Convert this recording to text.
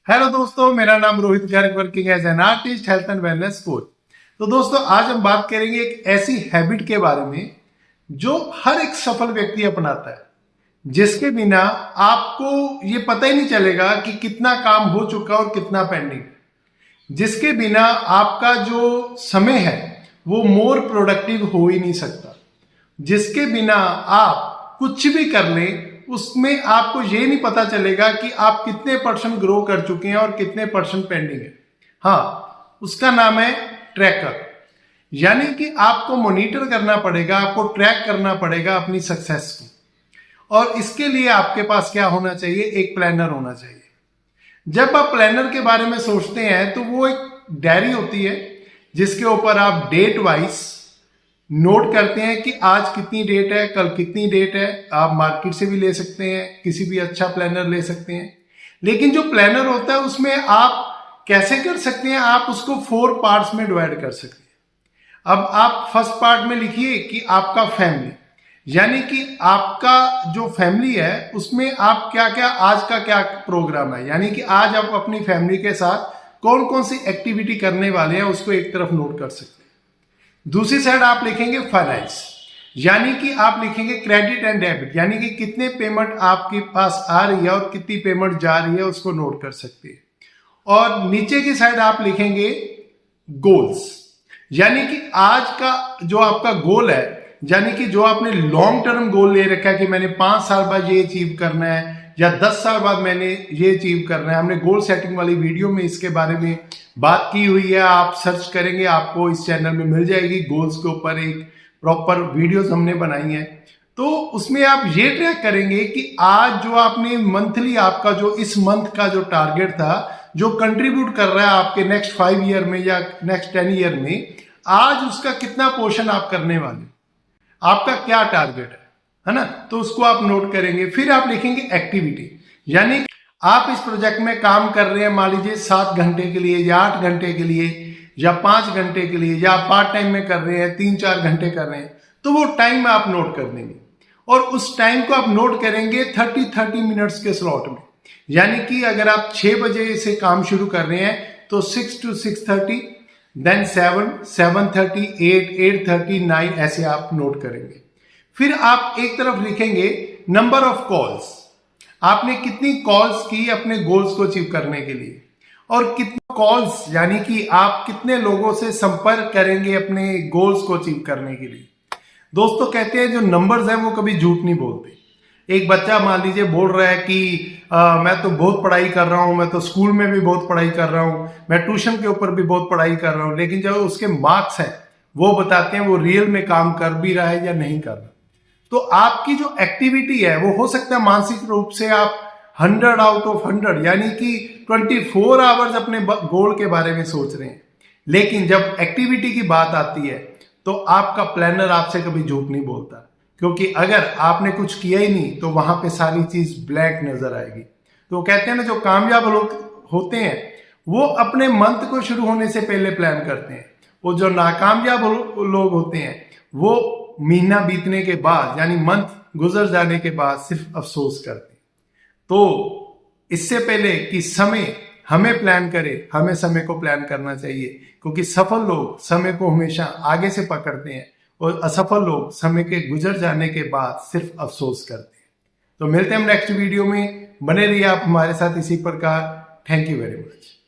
Hello दोस्तों, मेरा नाम Rohit Garg, working as an artist, health and wellness coach. तो दोस्तों, आज हम बात करेंगे एक ऐसी हैबिट के बारे में जो हर एक सफल व्यक्ति अपनाता है, जिसके बिना आपको ये पता ही नहीं चलेगा कि कितना काम हो चुका और कितना पेंडिंग, जिसके बिना आपका जो समय है वो मोर प्रोडक्टिव हो ही नहीं सकता, जिसके बिना आप कुछ भी कर लें उसमें आपको ये नहीं पता चलेगा कि आप कितने % ग्रो कर चुके हैं और कितने % पेंडिंग है। हाँ, उसका नाम है ट्रैकर। यानी कि आपको मॉनिटर करना पड़ेगा, आपको ट्रैक करना पड़ेगा अपनी सक्सेस को। और इसके लिए आपके पास क्या होना चाहिए? एक प्लानर होना चाहिए। जब आप प्लानर के बारे में सोचते हैं तो वो एक डायरी होती है जिसके ऊपर आप डेट वाइज नोट करते हैं कि आज कितनी डेट है, कल कितनी डेट है। आप मार्केट से भी ले सकते हैं, किसी भी अच्छा प्लानर ले सकते हैं। लेकिन जो प्लानर होता है उसमें आप कैसे कर सकते हैं? आप उसको 4 पार्ट्स में डिवाइड कर सकते हैं। अब आप फर्स्ट पार्ट में लिखिए कि आपका फैमिली, यानी कि आपका जो फैमिली है उसमें आप क्या क्या, आज का क्या प्रोग्राम है, यानी कि आज आप अपनी फैमिली के साथ कौन कौन सी एक्टिविटी करने वाले हैं उसको एक तरफ नोट कर सकते हैं। दूसरी साइड आप लिखेंगे फाइनेंस, यानी कि आप लिखेंगे क्रेडिट एंड डेबिट, यानी कि कितने पेमेंट आपके पास आ रही है और कितनी पेमेंट जा रही है उसको नोट कर सकते हैं। और नीचे की साइड आप लिखेंगे गोल्स, यानी कि आज का जो आपका गोल है, यानी कि जो आपने लॉन्ग टर्म गोल ले रखा है कि मैंने 5 साल बाद ये अचीव करना है या 10 साल बाद मैंने ये अचीव करना है। हमने गोल सेटिंग वाली वीडियो में इसके बारे में बात की हुई है, आप सर्च करेंगे आपको इस चैनल में मिल जाएगी। गोल्स के ऊपर एक प्रॉपर वीडियोस हमने बनाई है। तो उसमें आप ये ट्रैक करेंगे कि आज जो आपने मंथली, आपका जो इस मंथ का जो टारगेट था, जो कंट्रीब्यूट कर रहा है आपके नेक्स्ट 5 ईयर में या नेक्स्ट 10 ईयर में, आज उसका कितना पोर्शन आप करने वाले, आपका क्या टारगेट है ना? तो उसको आप नोट करेंगे। फिर आप लिखेंगे एक्टिविटी, यानी आप इस प्रोजेक्ट में काम कर रहे हैं, मान लीजिए 7 घंटे के लिए या 8 घंटे के लिए या 5 घंटे के लिए, या आप पार्ट टाइम में कर रहे हैं 3-4 घंटे कर रहे हैं, तो वो टाइम आप नोट कर देंगे। और उस टाइम को आप नोट करेंगे 30 मिनट्स के स्लॉट में, यानी कि अगर आप 6 बजे से काम शुरू कर रहे हैं तो 6 to 6:30, देन 7, 7:30, 8, 8:30, 9 ऐसे आप नोट करेंगे। फिर आप एक तरफ लिखेंगे नंबर ऑफ कॉल्स, आपने कितनी कॉल्स की अपने गोल्स को अचीव करने के लिए, और कितने कॉल्स यानी कि आप कितने लोगों से संपर्क करेंगे अपने गोल्स को अचीव करने के लिए। दोस्तों, कहते हैं जो नंबर्स हैं वो कभी झूठ नहीं बोलते। एक बच्चा मान लीजिए बोल रहा है कि मैं तो बहुत पढ़ाई कर रहा हूं, मैं तो स्कूल में भी बहुत पढ़ाई कर रहा हूं, मैं ट्यूशन के ऊपर भी बहुत पढ़ाई कर रहा हूं, लेकिन जो उसके मार्क्स हैं वो बताते हैं वो रियल में काम कर भी रहा है या नहीं कर रहा। तो आपकी जो एक्टिविटी है वो हो सकता है मानसिक रूप से आप 100 आउट ऑफ 100, यानी कि 24 आवर्स अपने गोल के बारे में सोच रहे हैं, लेकिन जब एक्टिविटी की बात आती है तो आपका प्लानर आपसे कभी झूठ नहीं बोलता, क्योंकि अगर आपने कुछ किया ही नहीं तो वहां पे सारी चीज ब्लैंक नजर आएगी। तो कहते हैं ना, जो कामयाब लोग होते हैं वो अपने मंथ को शुरू होने से पहले प्लान करते हैं, वो जो नाकामयाब लोग होते हैं वो महीना बीतने के बाद, यानी मंथ गुजर जाने के बाद सिर्फ अफसोस करते हैं। तो इससे पहले कि समय हमें प्लान करे, हमें समय को प्लान करना चाहिए, क्योंकि सफल लोग समय को हमेशा आगे से पकड़ते हैं और असफल लोग समय के गुजर जाने के बाद सिर्फ अफसोस करते हैं। तो मिलते हैं हम नेक्स्ट वीडियो में, बने रहिए आप हमारे साथ इसी प्रकार। Thank you very much.